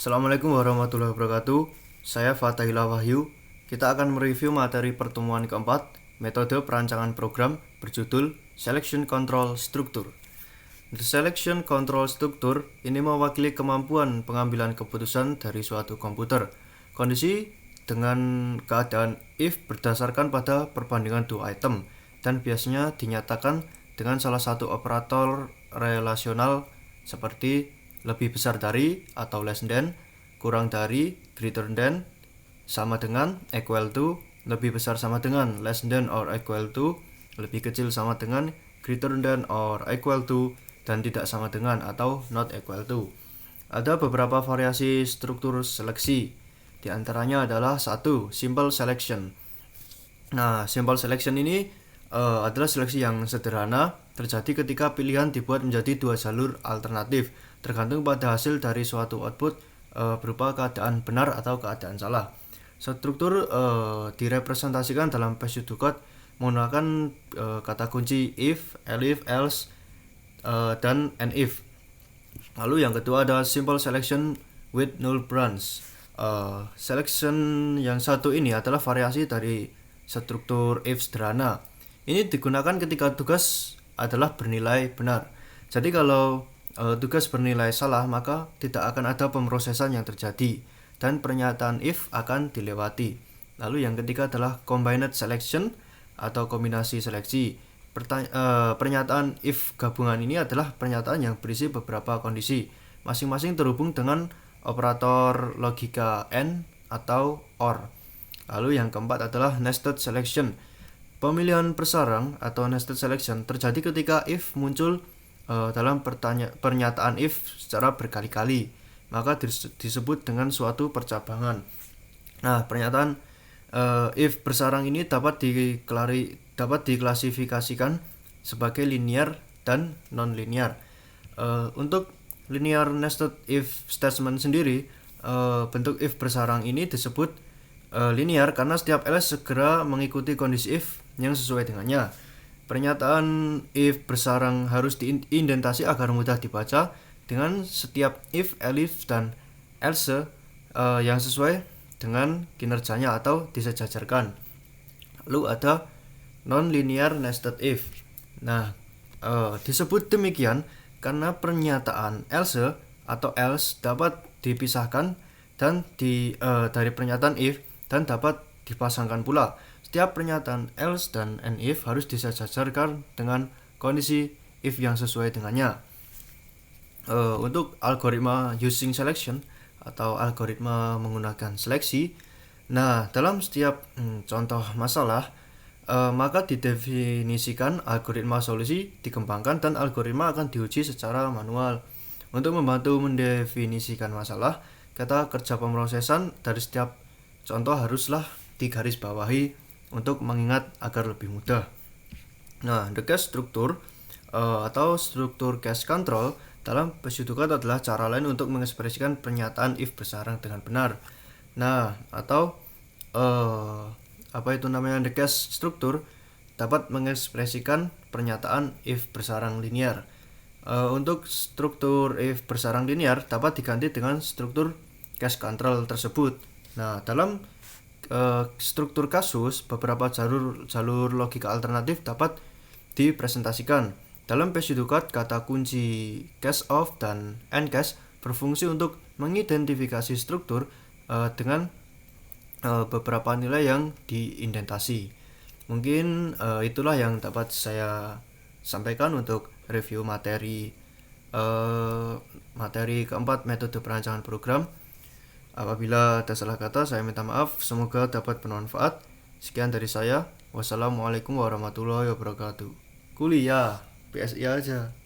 Assalamualaikum warahmatullahi wabarakatuh. Saya Fatahillah Wahyu. Kita akan mereview materi pertemuan keempat, metode perancangan program berjudul Selection Control Structure. The Selection Control Structure ini mewakili kemampuan pengambilan keputusan dari suatu komputer. Kondisi dengan keadaan if berdasarkan pada perbandingan dua item dan biasanya dinyatakan dengan salah satu operator relasional seperti lebih besar dari atau less than, kurang dari greater than, sama dengan equal to, lebih besar sama dengan less than or equal to, lebih kecil sama dengan greater than or equal to, dan tidak sama dengan atau not equal to. Ada beberapa variasi struktur seleksi. Di antaranya adalah 1. Simple selection. Nah, simple selection ini adalah seleksi yang sederhana, terjadi ketika pilihan dibuat menjadi dua jalur alternatif, tergantung pada hasil dari suatu output berupa keadaan benar atau keadaan salah. Struktur direpresentasikan dalam pseudocode menggunakan kata kunci if, elif, else, dan and if. Lalu yang kedua ada simple selection with null branch. Selection yang satu ini adalah variasi dari struktur if sederhana. Ini digunakan ketika tugas adalah bernilai benar. Jadi kalau tugas bernilai salah, maka tidak akan ada pemrosesan yang terjadi dan pernyataan if akan dilewati. Lalu yang ketiga adalah combined selection atau kombinasi seleksi. Pernyataan if gabungan ini adalah pernyataan yang berisi beberapa kondisi, masing-masing terhubung dengan operator logika AND atau OR. Lalu yang keempat adalah nested selection. Pemilihan bersarang atau nested selection terjadi ketika if muncul dalam pernyataan if secara berkali-kali, maka disebut dengan suatu percabangan. Nah, pernyataan if bersarang ini dapat diklasifikasikan sebagai linear dan non-linear. Untuk linear nested if statement sendiri, bentuk if bersarang ini disebut linear karena setiap else segera mengikuti kondisi if yang sesuai dengannya. Pernyataan if bersarang harus diindentasi agar mudah dibaca dengan setiap if, elif, dan else yang sesuai dengan kinerjanya atau disejajarkan. Lalu ada non-linear nested if. Nah, disebut demikian karena pernyataan else atau else dapat dipisahkan dan dari pernyataan if dan dapat dipasangkan pula. Setiap pernyataan else dan and if harus disejajarkan dengan kondisi if yang sesuai dengannya. Untuk algoritma using selection atau algoritma menggunakan seleksi, nah dalam setiap contoh masalah maka didefinisikan algoritma solusi, dikembangkan, dan algoritma akan diuji secara manual. Untuk membantu mendefinisikan masalah, kata kerja pemrosesan dari setiap contoh haruslah digarisbawahi untuk mengingat agar lebih mudah. Nah, the case structure atau struktur case control dalam pseudocode adalah cara lain untuk mengekspresikan pernyataan if bersarang dengan benar. Nah, atau the case structure dapat mengekspresikan pernyataan if bersarang linear. Untuk struktur if bersarang linear dapat diganti dengan struktur case control tersebut. Nah, dalam struktur kasus, beberapa jalur logika alternatif dapat dipresentasikan. Dalam pseudocode, kata kunci case of dan end case berfungsi untuk mengidentifikasi struktur dengan beberapa nilai yang diindentasi. Mungkin itulah yang dapat saya sampaikan untuk review materi keempat, metode perancangan program. Apabila ada salah kata, saya minta maaf. Semoga dapat bermanfaat. Sekian dari saya. Wassalamualaikum warahmatullahi wabarakatuh. Kuliah PSI aja.